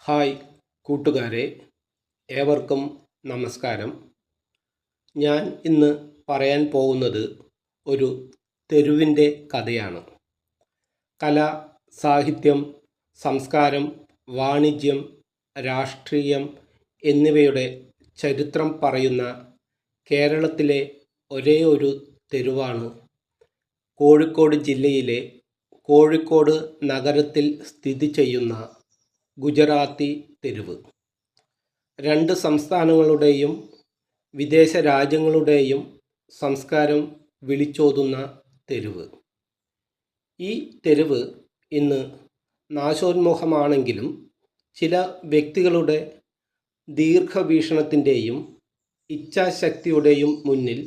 Hi കൂട്ടുകാരെ, ഏവർക്കും നമസ്കാരം. ഞാൻ ഇന്ന് പറയാൻ പോകുന്നത് ഒരു തെരുവിൻ്റെ കഥയാണ്. കല, സാഹിത്യം, സംസ്കാരം, വാണിജ്യം, രാഷ്ട്രീയം എന്നിവയുടെ ചരിത്രം പറയുന്ന കേരളത്തിലെ ഒരേ ഒരു തെരുവാണ് കോഴിക്കോട് ജില്ലയിലെ കോഴിക്കോട് നഗരത്തിൽ സ്ഥിതി ചെയ്യുന്ന ഗുജറാത്തി തെരുവ്. രണ്ട് സംസ്ഥാനങ്ങളുടെയും വിദേശ രാജ്യങ്ങളുടെയും സംസ്കാരം വിളിച്ചോതുന്ന തെരുവ്. ഈ തെരുവ് ഇന്ന് നാശോന്മുഖമാണെങ്കിലും ചില വ്യക്തികളുടെ ദീർഘവീക്ഷണത്തിൻ്റെയും ഇച്ഛാശക്തിയുടെയും മുന്നിൽ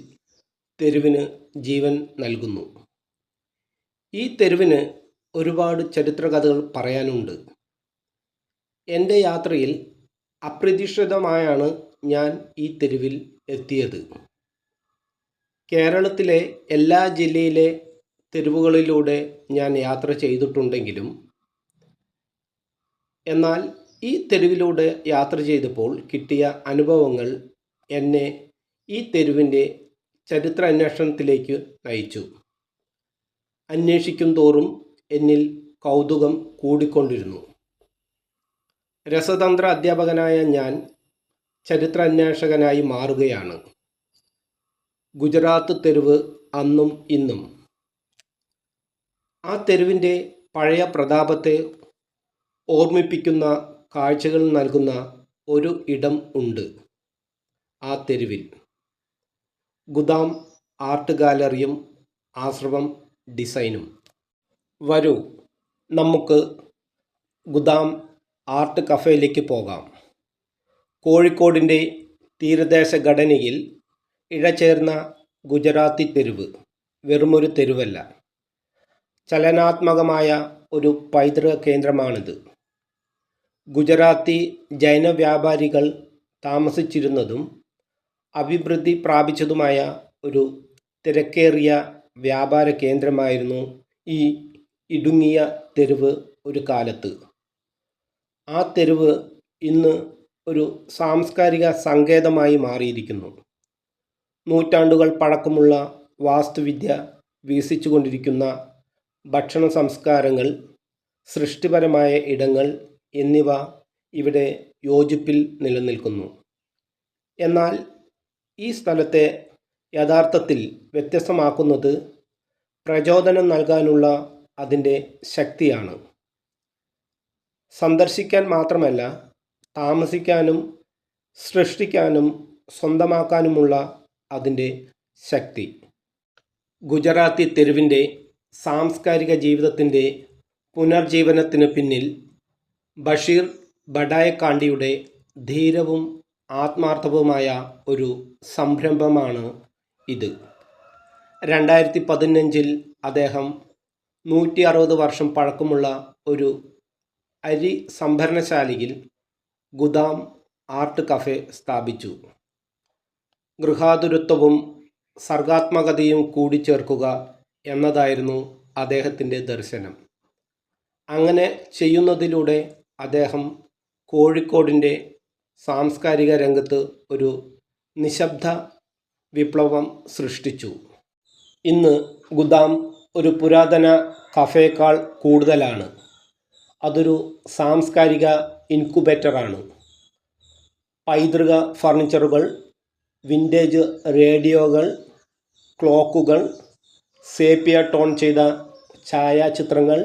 തെരുവിന് ജീവൻ നൽകുന്നു. ഈ തെരുവിന് ഒരുപാട് ചരിത്രകഥകൾ പറയാനുണ്ട്. എൻ്റെ യാത്രയിൽ അപ്രതീക്ഷിതമായാണ് ഞാൻ ഈ തെരുവിൽ എത്തിയത്. കേരളത്തിലെ എല്ലാ ജില്ലയിലെ തെരുവുകളിലൂടെ ഞാൻ യാത്ര ചെയ്തിട്ടുണ്ടെങ്കിലും എന്നാൽ ഈ തെരുവിലൂടെ യാത്ര ചെയ്തപ്പോൾ കിട്ടിയ അനുഭവങ്ങൾ എന്നെ ഈ തെരുവിൻ്റെ ചരിത്ര അന്വേഷണത്തിലേക്ക് നയിച്ചു. അന്വേഷിക്കും തോറും എന്നിൽ കൗതുകം കൂടിക്കൊണ്ടിരുന്നു. രസതന്ത്ര അധ്യാപകനായ ഞാൻ ചരിത്ര അന്വേഷകനായി മാറുകയാണ്. ഗുജറാത്ത് തെരുവ് അന്നും ഇന്നും. ആ തെരുവിൻ്റെ പഴയ പ്രതാപത്തെ ഓർമ്മിപ്പിക്കുന്ന കാഴ്ചകൾ നൽകുന്ന ഒരു ഇടം ഉണ്ട് ആ തെരുവിൽ. ഗുദാം ആർട്ട് ഗാലറിയും ആശ്രമം ഡിസൈനും. വരൂ, നമുക്ക് ഗുദാം ആർട്ട് കഫേയിലേക്ക് പോകാം. കോഴിക്കോടിൻ്റെ തീരദേശ ഘടനയിൽ ഇഴചേർന്ന ഗുജറാത്തി തെരുവ് വെറുമൊരു തെരുവല്ല, ചലനാത്മകമായ ഒരു പൈതൃക കേന്ദ്രമാണിത്. ഗുജറാത്തി ജൈന വ്യാപാരികൾ താമസിച്ചിരുന്നതും അഭിവൃദ്ധി പ്രാപിച്ചതുമായ ഒരു തിരക്കേറിയ വ്യാപാര കേന്ദ്രമായിരുന്നു ഈ ഇടുങ്ങിയ തെരുവ് ഒരു കാലത്ത്. ആ തെരുവ് ഇന്ന് ഒരു സാംസ്കാരിക സങ്കേതമായി മാറിയിരിക്കുന്നു. നൂറ്റാണ്ടുകൾ പഴക്കമുള്ള വാസ്തുവിദ്യ, വികസിച്ചുകൊണ്ടിരിക്കുന്ന ഭക്ഷണ സംസ്കാരങ്ങൾ, സൃഷ്ടിപരമായ ഇടങ്ങൾ എന്നിവ ഇവിടെ യോജിപ്പിൽ നിലനിൽക്കുന്നു. എന്നാൽ ഈ സ്ഥലത്തെ യഥാർത്ഥത്തിൽ വ്യത്യസ്തമാക്കുന്നത് പ്രചോദനം നൽകാനുള്ള അതിൻ്റെ ശക്തിയാണ്. സന്ദർശിക്കാൻ മാത്രമല്ല, താമസിക്കാനും സൃഷ്ടിക്കാനും സ്വന്തമാക്കാനുമുള്ള അതിൻ്റെ ശക്തി. ഗുജറാത്തി തെരുവിൻ്റെ സാംസ്കാരിക ജീവിതത്തിൻ്റെ പുനർജീവനത്തിന് പിന്നിൽ ബഷീർ ബഡായക്കാണ്ടിയുടെ ധീരവും ആത്മാർത്ഥവുമായ ഒരു സംരംഭമാണ് ഇത്. 2015 അദ്ദേഹം 160 വർഷം പഴക്കമുള്ള ഒരു അരി സംഭരണശാലയിൽ ഗുദാം ആർട്ട് കഫേ സ്ഥാപിച്ചു. ഗൃഹാതുരത്വവും സർഗാത്മകതയും കൂടിച്ചേർക്കുക എന്നതായിരുന്നു അദ്ദേഹത്തിൻ്റെ ദർശനം. അങ്ങനെ ചെയ്യുന്നതിലൂടെ അദ്ദേഹം കോഴിക്കോടിൻ്റെ സാംസ്കാരിക രംഗത്ത് ഒരു നിശബ്ദ വിപ്ലവം സൃഷ്ടിച്ചു. ഇന്ന് ഗുദാം ഒരു പുരാതന കഫേക്കാൾ കൂടുതലാണ്. അതൊരു സാംസ്കാരിക ഇൻക്യുബേറ്ററാണ്. പൈതൃക ഫർണിച്ചറുകൾ, വിൻറ്റേജ് റേഡിയോകൾ, ക്ലോക്കുകൾ, സേപ്പിയ ടോൺ ചെയ്ത ഛായാചിത്രങ്ങൾ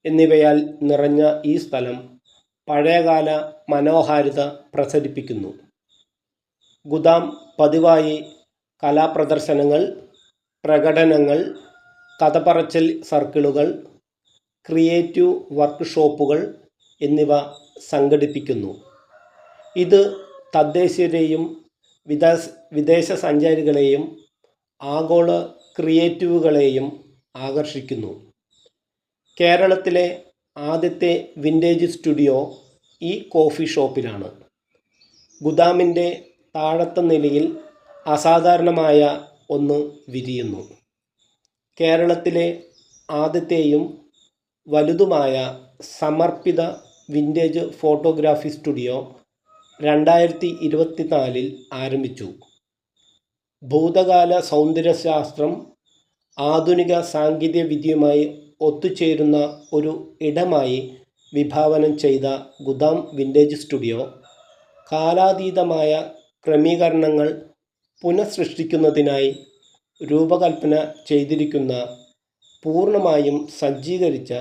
എന്നിവയാൽ നിറഞ്ഞ ഈ സ്ഥലം പഴയകാല മനോഹാരിത പ്രസരിപ്പിക്കുന്നു. ഗുദാം പതിവായി കലാപ്രദർശനങ്ങൾ, പ്രകടനങ്ങൾ, കഥപറച്ചിൽ സർക്കിളുകൾ, ക്രിയേറ്റീവ് വർക്ക്ഷോപ്പുകൾ എന്നിവ സംഘടിപ്പിക്കുന്നു. ഇത് തദ്ദേശീയരെയും വിദേശ സഞ്ചാരികളെയും ആഗോള ക്രിയേറ്റീവുകളെയും ആകർഷിക്കുന്നു. കേരളത്തിലെ ആദ്യത്തെ വിൻറ്റേജ് സ്റ്റുഡിയോ ഈ കോഫി ഷോപ്പിലാണ്. ഗുദാമിൻ്റെ താഴത്തെ നിലയിൽ അസാധാരണമായ ഒന്ന് വിരിയുന്നു. കേരളത്തിലെ ആദ്യത്തെയും വലുതുമായ സമർപ്പിത വിൻറ്റേജ് ഫോട്ടോഗ്രാഫി സ്റ്റുഡിയോ 2024 ആരംഭിച്ചു. ഭൂതകാല സൗന്ദര്യശാസ്ത്രം ആധുനിക സാങ്കേതികവിദ്യയുമായി ഒത്തുചേരുന്ന ഒരു ഇടമായി വിഭാവനം ചെയ്ത ഗുദാം വിൻറ്റേജ് സ്റ്റുഡിയോ, കാലാതീതമായ ക്രമീകരണങ്ങൾ പുനഃസൃഷ്ടിക്കുന്നതിനായി രൂപകൽപ്പന ചെയ്തിരിക്കുന്ന പൂർണ്ണമായും സജ്ജീകരിച്ച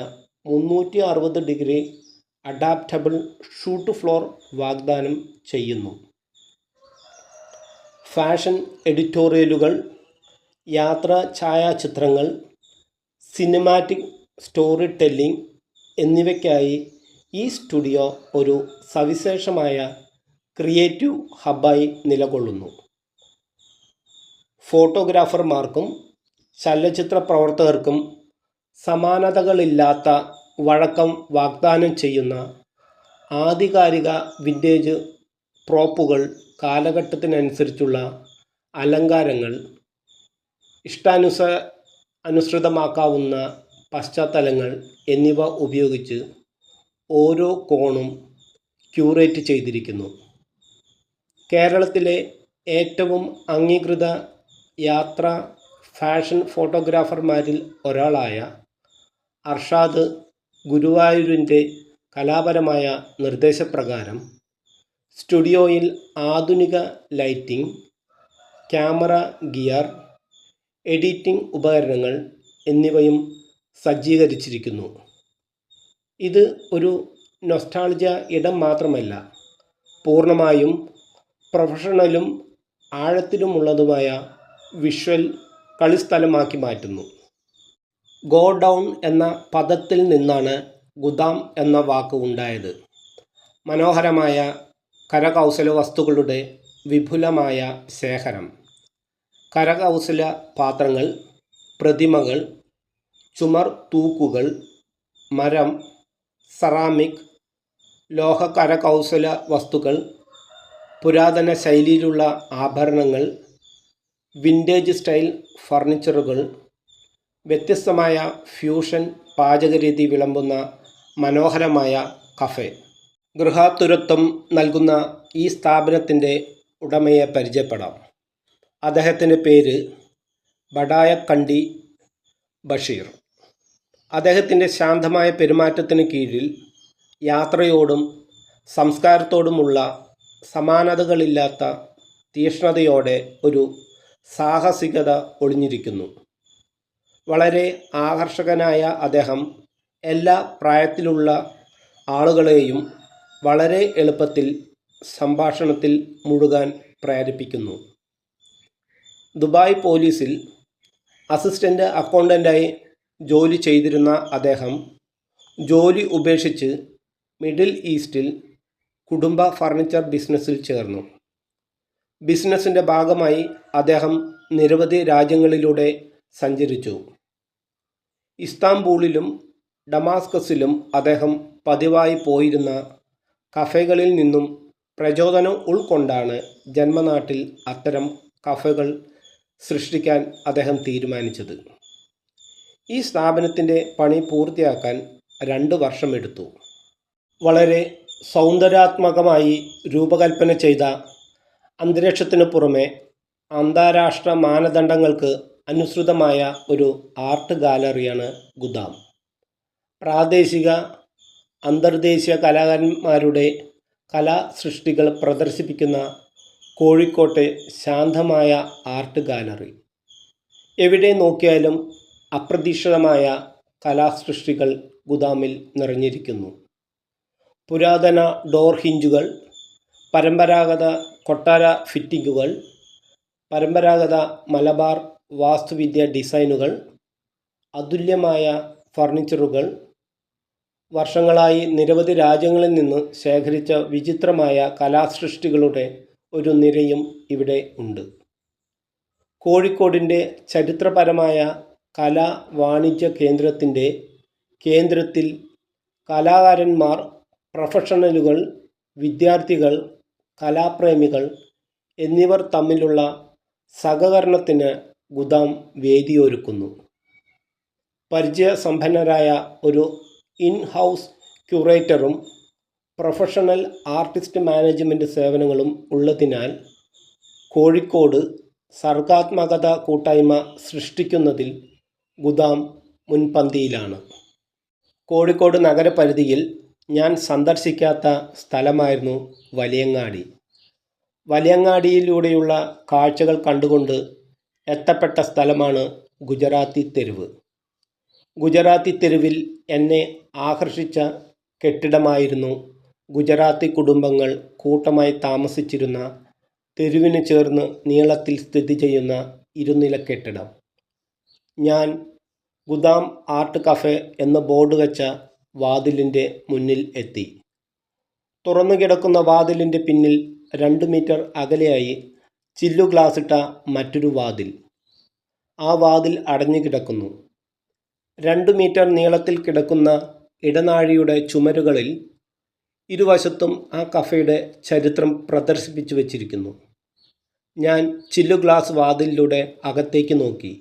360 ഡിഗ്രി അഡാപ്റ്റബിൾ ഷൂട്ട് ഫ്ലോർ വാഗ്ദാനം ചെയ്യുന്നു. ഫാഷൻ എഡിറ്റോറിയലുകൾ, യാത്രാ ഛായാചിത്രങ്ങൾ, സിനിമാറ്റിക് സ്റ്റോറി ടെല്ലിംഗ് എന്നിവയ്ക്കായി ഈ സ്റ്റുഡിയോ ഒരു സവിശേഷമായ ക്രിയേറ്റീവ് ഹബ്ബായി നിലകൊള്ളുന്നു. ഫോട്ടോഗ്രാഫർമാർക്കും ചലച്ചിത്ര പ്രവർത്തകർക്കും സമാനതകളില്ലാത്ത വഴക്കം വാഗ്ദാനം ചെയ്യുന്ന ആധികാരിക വിൻറ്റേജ് പ്രോപ്പുകൾ, കാലഘട്ടത്തിനനുസരിച്ചുള്ള അലങ്കാരങ്ങൾ, അനുസൃതമാക്കാവുന്ന പശ്ചാത്തലങ്ങൾ എന്നിവ ഉപയോഗിച്ച് ഓരോ കോണും ക്യൂറേറ്റ് ചെയ്തിരിക്കുന്നു. കേരളത്തിലെ ഏറ്റവും അംഗീകൃത യാത്രാ ഫാഷൻ ഫോട്ടോഗ്രാഫർമാരിൽ ഒരാളായ അർഷാദ് ഗുരുവായൂരിൻ്റെ കലാപരമായ നിർദ്ദേശപ്രകാരം സ്റ്റുഡിയോയിൽ ആധുനിക ലൈറ്റിംഗ്, ക്യാമറ ഗിയർ, എഡിറ്റിംഗ് ഉപകരണങ്ങൾ എന്നിവയും സജ്ജീകരിച്ചിരിക്കുന്നു. ഇത് ഒരു നൊസ്റ്റാൾജിയ ഇടം മാത്രമല്ല, പൂർണ്ണമായും പ്രൊഫഷണലും ആഴത്തിലുമുള്ളതുമായ വിഷ്വൽ കളിസ്ഥലമാക്കി മാറ്റുന്നു. ഗോ ഡൗൺ എന്ന പദത്തിൽ നിന്നാണ് ഗുദാം എന്ന വാക്ക് ഉണ്ടായത്. മനോഹരമായ കരകൗശല വസ്തുക്കളുടെ വിപുലമായ ശേഖരം, കരകൗശല പാത്രങ്ങൾ, പ്രതിമകൾ, ചുമർ തൂക്കുകൾ, മരം, സെറാമിക്, ലോഹ കരകൗശല വസ്തുക്കൾ, പുരാതന ശൈലിയിലുള്ള ആഭരണങ്ങൾ, വിൻറ്റേജ് സ്റ്റൈൽ ഫർണിച്ചറുകൾ, വ്യത്യസ്തമായ ഫ്യൂഷൻ പാചകരീതി വിളമ്പുന്ന മനോഹരമായ കഫേ. ഗൃഹാതുരത്വം നൽകുന്ന ഈ സ്ഥാപനത്തിൻ്റെ ഉടമയെ പരിചയപ്പെടാം. അദ്ദേഹത്തിൻ്റെ പേര് ബഡായക്കണ്ടി ബഷീർ. അദ്ദേഹത്തിൻ്റെ ശാന്തമായ പെരുമാറ്റത്തിന് കീഴിൽ യാത്രയോടും സംസ്കാരത്തോടുമുള്ള സമാനതകളില്ലാത്ത തീക്ഷ്ണതയോടെ ഒരു സാഹസികത ഒളിഞ്ഞിരിക്കുന്നു. വളരെ ആകർഷകനായ അദ്ദേഹം എല്ലാ പ്രായത്തിലുള്ള ആളുകളെയും വളരെ എളുപ്പത്തിൽ സംഭാഷണത്തിൽ മുഴുകാൻ പ്രേരിപ്പിക്കുന്നു. ദുബായ് പോലീസിൽ അസിസ്റ്റൻ്റ് അക്കൗണ്ടൻ്റായി ജോലി ചെയ്തിരുന്ന അദ്ദേഹം ജോലി ഉപേക്ഷിച്ച് മിഡിൽ ഈസ്റ്റിൽ കുടുംബ ഫർണിച്ചർ ബിസിനസ്സിൽ ചേർന്നു. ബിസിനസ്സിൻ്റെ ഭാഗമായി അദ്ദേഹം നിരവധി രാജ്യങ്ങളിലൂടെ സഞ്ചരിച്ചു. ഇസ്താംബൂളിലും ഡമാസ്കസിലും അദ്ദേഹം പതിവായി പോയിരുന്ന കഫേകളിൽ നിന്നും പ്രചോദനം ഉൾക്കൊണ്ടാണ് ജന്മനാട്ടിൽ അത്തരം കഫേകൾ സൃഷ്ടിക്കാൻ അദ്ദേഹം തീരുമാനിച്ചത്. ഈ സ്ഥാപനത്തിൻ്റെ പണി പൂർത്തിയാക്കാൻ 2 വർഷമെടുത്തു. വളരെ സൗന്ദര്യാത്മകമായി രൂപകൽപ്പന ചെയ്ത അന്തരീക്ഷത്തിനു പുറമെ അന്താരാഷ്ട്ര മാനദണ്ഡങ്ങൾക്ക് അനുസൃതമായ ഒരു ആർട്ട് ഗാലറിയാണ് ഗുദാം. പ്രാദേശിക, അന്തർദേശീയ കലാകാരന്മാരുടെ കലാസൃഷ്ടികൾ പ്രദർശിപ്പിക്കുന്ന കോഴിക്കോട്ടെ ശാന്തമായ ആർട്ട് ഗാലറി. എവിടെ നോക്കിയാലും അപ്രതീക്ഷിതമായ കലാസൃഷ്ടികൾ ഗുദാമിൽ നിറഞ്ഞിരിക്കുന്നു. പുരാതന ഡോർ ഹിഞ്ചുകൾ, പരമ്പരാഗത കൊട്ടാര ഫിറ്റിങ്ങുകൾ, പരമ്പരാഗത മലബാർ വാസ്തുവിദ്യ ഡിസൈനുകൾ, അതുല്യമായ ഫർണിച്ചറുകൾ, വർഷങ്ങളായി നിരവധി രാജ്യങ്ങളിൽ നിന്ന് ശേഖരിച്ച വിചിത്രമായ കലാസൃഷ്ടികളുടെ ഒരു നിരയും ഇവിടെ ഉണ്ട്. കോഴിക്കോടിൻ്റെ ചരിത്രപരമായ കലാ വാണിജ്യ കേന്ദ്രത്തിൻ്റെ കേന്ദ്രത്തിൽ കലാകാരന്മാർ, പ്രൊഫഷണലുകൾ, വിദ്യാർത്ഥികൾ, കലാപ്രേമികൾ എന്നിവർ തമ്മിലുള്ള സഹകരണത്തിന് ഗുദാം വേദിയൊരുക്കുന്നു. പരിചയസമ്പന്നരായ ഒരു ഇൻ ഹൗസ് ക്യൂറേറ്ററും പ്രൊഫഷണൽ ആർട്ടിസ്റ്റ് മാനേജ്മെൻറ്റ് സേവനങ്ങളും ഉള്ളതിനാൽ കോഴിക്കോട് സർഗാത്മകത കൂട്ടായ്മ സൃഷ്ടിക്കുന്നതിൽ ഗുദാം മുൻപന്തിയിലാണ്. കോഴിക്കോട് നഗരപരിധിയിൽ ഞാൻ സന്ദർശിക്കാത്ത സ്ഥലമായിരുന്നു വലിയങ്ങാടി. വലിയങ്ങാടിയിലൂടെയുള്ള കാഴ്ചകൾ കണ്ടുകൊണ്ട് എത്തപ്പെട്ട സ്ഥലമാണ് ഗുജറാത്തി തെരുവ്. ഗുജറാത്തി തെരുവിൽ എന്നെ ആകർഷിച്ച കെട്ടിടമായിരുന്നു ഗുജറാത്തി കുടുംബങ്ങൾ കൂട്ടമായി താമസിച്ചിരുന്ന തെരുവിന് ചേർന്ന് നീളത്തിൽ സ്ഥിതി ചെയ്യുന്ന ഇരുനില കെട്ടിടം. ഞാൻ ഗുദാം ആർട്ട് കഫേ എന്ന ബോർഡ് വെച്ച വാതിലിൻ്റെ മുന്നിൽ എത്തി. തുറന്നു കിടക്കുന്ന വാതിലിൻ്റെ പിന്നിൽ 2 മീറ്റർ അകലെയായി ചില്ലു ഗ്ലാസിട്ട മറ്റൊരു വാതിൽ. ആ വാതിൽ അടഞ്ഞു കിടക്കുന്നു. 2 മീറ്റർ നീളത്തിൽ കിടക്കുന്ന ഇടനാഴിയുടെ ചുമരുകളിൽ ഇരുവശത്തും ആ കഫേയുടെ ചരിത്രം പ്രദർശിപ്പിച്ചു വച്ചിരിക്കുന്നു. ഞാൻ ചില്ലു ഗ്ലാസ് വാതിലിലൂടെ അകത്തേക്ക് നോക്കി.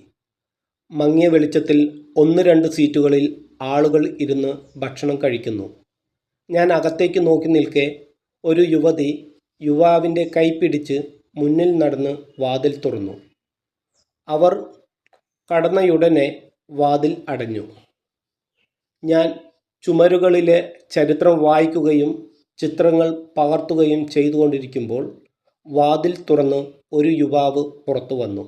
മങ്ങിയ വെളിച്ചത്തിൽ 1-2 സീറ്റുകളിൽ ആളുകൾ ഇരുന്ന് ഭക്ഷണം കഴിക്കുന്നു. ഞാൻ അകത്തേക്ക് നോക്കി നിൽക്കെ ഒരു യുവതി യുവാവിൻ്റെ കൈ പിടിച്ച് മുന്നിൽ നടന്ന് വാതിൽ തുറന്നു. അവർ കടന്നയുടനെ വാതിൽ അടഞ്ഞു. ഞാൻ ചുമരുകളിലെ ചരിത്രം വായിക്കുകയും ചിത്രങ്ങൾ പകർത്തുകയും ചെയ്തുകൊണ്ടിരിക്കുമ്പോൾ വാതിൽ തുറന്ന് ഒരു യുവാവ് പുറത്തു വന്നു.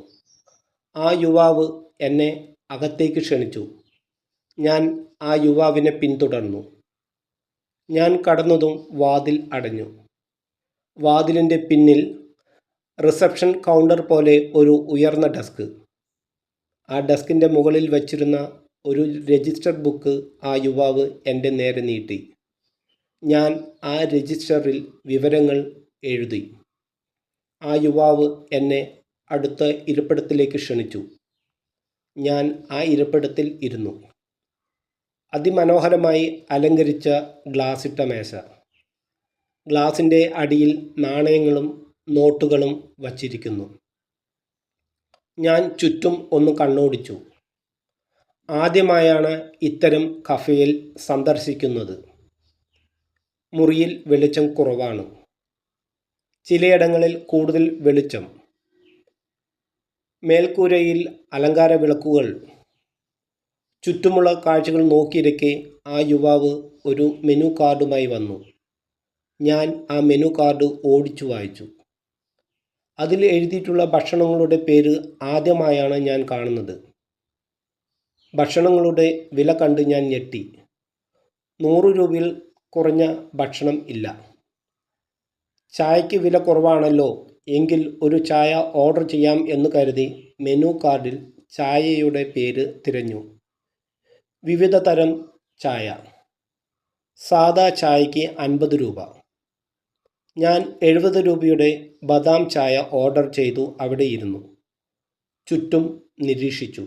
ആ യുവാവ് എന്നെ അകത്തേക്ക് ക്ഷണിച്ചു. ഞാൻ ആ യുവാവിനെ പിന്തുടർന്നു. ഞാൻ കടന്നതും വാതിൽ അടഞ്ഞു. വാതിലിൻ്റെ പിന്നിൽ റിസപ്ഷൻ കൗണ്ടർ പോലെ ഒരു ഉയർന്ന ഡെസ്ക്. ആ ഡെസ്കിൻ്റെ മുകളിൽ വച്ചിരുന്ന ഒരു രജിസ്റ്റർ ബുക്ക് ആ യുവാവ് എൻ്റെ നേരെ നീട്ടി. ഞാൻ ആ രജിസ്റ്ററിൽ വിവരങ്ങൾ എഴുതി. ആ യുവാവ് എന്നെ അടുത്ത ഇരിപ്പിടത്തിലേക്ക് ക്ഷണിച്ചു. ഞാൻ ആ ഇരിപ്പിടത്തിൽ ഇരുന്നു. അതിമനോഹരമായി അലങ്കരിച്ച ഗ്ലാസിട്ട മേശ. ഗ്ലാസിൻ്റെ അടിയിൽ നാണയങ്ങളും നോട്ടുകളും വച്ചിരിക്കുന്നു. ഞാൻ ചുറ്റും ഒന്ന് കണ്ണോടിച്ചു. ആദ്യമായാണ് ഇത്തരം കഫേയിൽ സന്ദർശിക്കുന്നത്. മുറിയിൽ വെളിച്ചം കുറവാണ്. ചിലയിടങ്ങളിൽ കൂടുതൽ വെളിച്ചം. മേൽക്കൂരയിൽ അലങ്കാര വിളക്കുകൾ. ചുറ്റുമുള്ള കാഴ്ചകൾ നോക്കിയിരിക്കെ ആ യുവാവ് ഒരു മെനു കാർഡുമായി വന്നു. ഞാൻ ആ മെനു കാർഡ് ഓടിച്ചു വായിച്ചു. അതിൽ എഴുതിയിട്ടുള്ള ഭക്ഷണങ്ങളുടെ പേര് ആദ്യമായാണ് ഞാൻ കാണുന്നത്. ഭക്ഷണങ്ങളുടെ വില കണ്ട് ഞാൻ ഞെട്ടി. 100 രൂപയിൽ കുറഞ്ഞ ഭക്ഷണം ഇല്ല. ചായയ്ക്ക് വില കുറവാണല്ലോ, എങ്കിൽ ഒരു ചായ ഓർഡർ ചെയ്യാം എന്ന് കരുതി മെനു കാർഡിൽ ചായയുടെ പേര് തിരഞ്ഞു. വിവിധ തരം ചായ. സാദാ ചായയ്ക്ക് 50 രൂപ. ഞാൻ 70 രൂപയുടെ ബദാം ചായ ഓർഡർ ചെയ്തു അവിടെ ഇരുന്നു. ചുറ്റും നിരീക്ഷിച്ചു.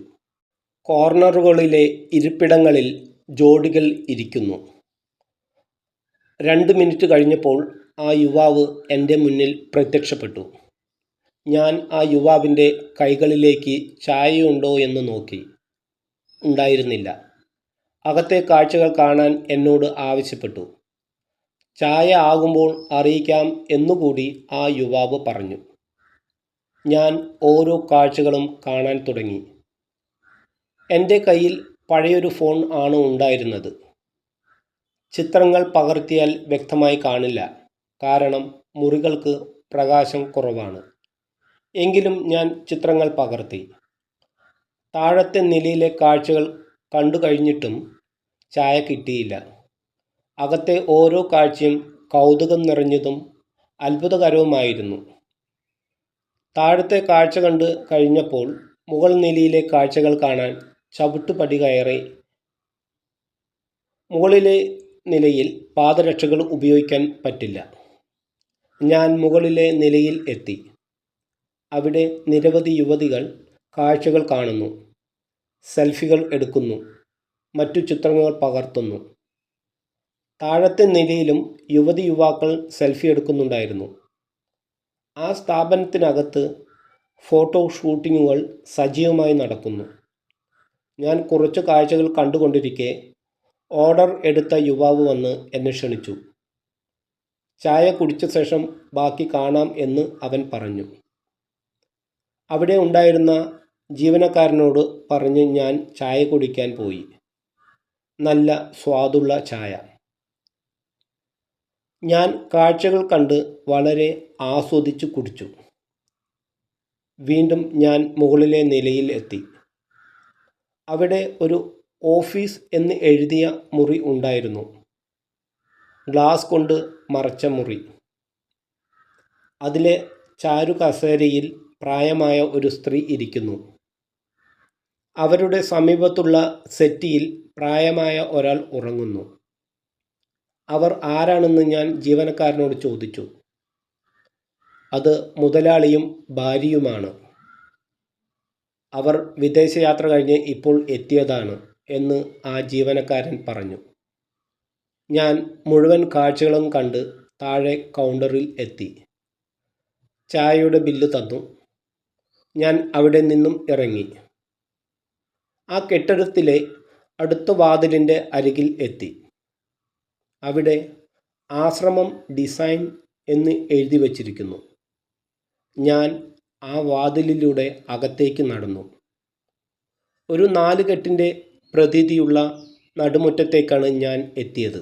കോർണറുകളിലെ ഇരിപ്പിടങ്ങളിൽ ജോഡികൾ ഇരിക്കുന്നു. 2 മിനിറ്റ് കഴിഞ്ഞപ്പോൾ ആ യുവാവ് എൻ്റെ മുന്നിൽ പ്രത്യക്ഷപ്പെട്ടു. ഞാൻ ആ യുവാവിൻ്റെ കൈകളിലേക്ക് ചായയുണ്ടോ എന്ന് നോക്കി. ഉണ്ടായിരുന്നില്ല. അകത്തെ കാഴ്ചകൾ കാണാൻ എന്നോട് ആവശ്യപ്പെട്ടു. ചായ ആകുമ്പോൾ അറിയിക്കാം എന്നുകൂടി ആ യുവാവ് പറഞ്ഞു. ഞാൻ ഓരോ കാഴ്ചകളും കാണാൻ തുടങ്ങി. എൻ്റെ കയ്യിൽ പഴയൊരു ഫോൺ ആണ് ഉണ്ടായിരുന്നത്. ചിത്രങ്ങൾ പകർത്തിയാൽ വ്യക്തമായി കാണില്ല, കാരണം മുറികൾക്ക് പ്രകാശം കുറവാണ്. എങ്കിലും ഞാൻ ചിത്രങ്ങൾ പകർത്തി. താഴത്തെ നിലയിലെ കാഴ്ചകൾ കണ്ടു കഴിഞ്ഞിട്ടും ചായ കിട്ടിയില്ല. അകത്തെ ഓരോ കാഴ്ചയും കൗതുകം നിറഞ്ഞതും അത്ഭുതകരവുമായിരുന്നു. താഴത്തെ കാഴ്ച കണ്ട് കഴിഞ്ഞപ്പോൾ മുകൾ നിലയിലെ കാഴ്ചകൾ കാണാൻ ചവിട്ടുപടി കയറി. മുകളിലെ നിലയിൽ പാദരക്ഷകൾ ഉപയോഗിക്കാൻ പറ്റില്ല. ഞാൻ മുകളിലെ നിലയിൽ എത്തി. അവിടെ നിരവധി യുവതികൾ കാഴ്ചകൾ കാണുന്നു, സെൽഫികൾ എടുക്കുന്നു, മറ്റു ചിത്രങ്ങൾ പകർത്തുന്നു. താഴത്തെ നിലയിലും യുവതി യുവാക്കൾ സെൽഫി എടുക്കുന്നുണ്ടായിരുന്നു. ആ സ്ഥാപനത്തിനകത്ത് ഫോട്ടോ ഷൂട്ടിങ്ങുകൾ സജീവമായി നടക്കുന്നു. ഞാൻ കുറച്ച് കാഴ്ചകൾ കണ്ടുകൊണ്ടിരിക്കെ ഓർഡർ എടുത്ത യുവാവ് വന്ന് എന്നെ ക്ഷണിച്ചു. ചായ കുടിച്ച ശേഷം ബാക്കി കാണാം എന്ന് അവൻ പറഞ്ഞു. അവിടെ ഉണ്ടായിരുന്ന ജീവനക്കാരനോട് പറഞ്ഞ് ഞാൻ ചായ കുടിക്കാൻ പോയി. നല്ല സ്വാദുള്ള ചായ. ഞാൻ കാഴ്ചകൾ കണ്ട് വളരെ ആസ്വദിച്ചു കുടിച്ചു. വീണ്ടും ഞാൻ മുകളിലെ നിലയിൽ എത്തി. അവിടെ ഒരു ഓഫീസ് എന്ന് എഴുതിയ മുറി ഉണ്ടായിരുന്നു. ഗ്ലാസ് കൊണ്ട് മറച്ച മുറി. അതിലെ ചാരുകസേരയിൽ പ്രായമായ ഒരു സ്ത്രീ ഇരിക്കുന്നു. അവരുടെ സമീപത്തുള്ള സെറ്റിയിൽ പ്രായമായ ഒരാൾ ഉറങ്ങുന്നു. അവർ ആരാണെന്ന് ഞാൻ ജീവനക്കാരനോട് ചോദിച്ചു. അത് മുതലാളിയും ഭാര്യയുമാണ്. അവർ വിദേശയാത്ര കഴിഞ്ഞ് ഇപ്പോൾ എത്തിയതാണ് എന്ന് ആ ജീവനക്കാരൻ പറഞ്ഞു. ഞാൻ മുഴുവൻ കാഴ്ചകളും കണ്ട് താഴെ കൗണ്ടറിൽ എത്തി. ചായയുടെ ബില്ല് തന്നു. ഞാൻ അവിടെ നിന്നും ഇറങ്ങി. ആ കെട്ടിടത്തിലെ അടുത്ത വാതിലിൻ്റെ അരികിൽ എത്തി. അവിടെ ആശ്രമം ഡിസൈൻ എന്ന് എഴുതി വച്ചിരിക്കുന്നു. ഞാൻ ആ വാതിലിലൂടെ അകത്തേക്ക് നടന്നു. ഒരു 4 കെട്ടിൻ്റെ പ്രതീതിയുള്ള നടുമുറ്റത്തേക്കാണ് ഞാൻ എത്തിയത്.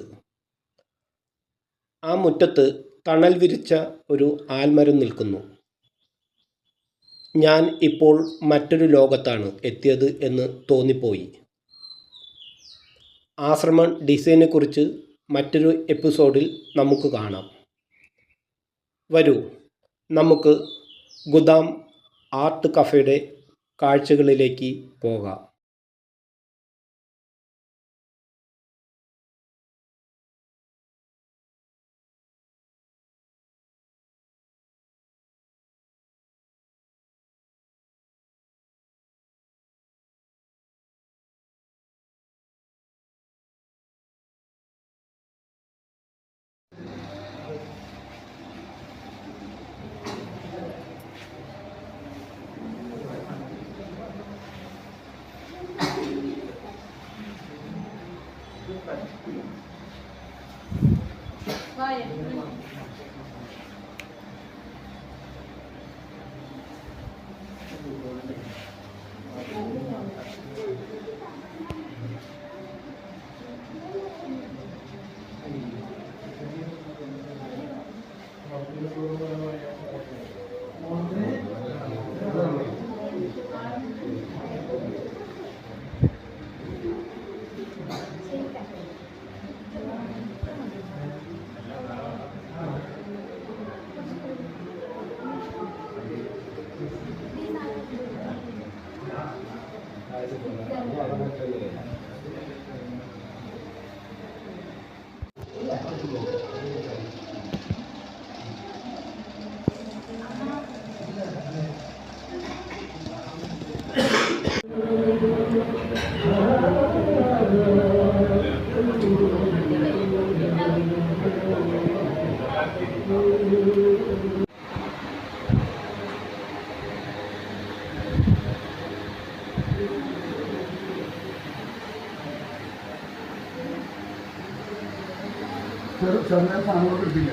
ആ മുറ്റത്ത് തണൽ വിരിച്ച ഒരു ആൽമരം നിൽക്കുന്നു. ഞാൻ ഇപ്പോൾ മറ്റൊരു ലോകത്താണ് എത്തിയത് എന്ന് തോന്നിപ്പോയി. ആശ്രമം ഡിസൈനെക്കുറിച്ച് മറ്റൊരു എപ്പിസോഡിൽ നമുക്ക് കാണാം. വരൂ, നമുക്ക് ഗുദാം ആർട്ട് കഫേയുടെ കാഴ്ചകളിലേക്ക് പോകാം. ചെറുതായ സാധനങ്ങൾ കിട്ടില്ല.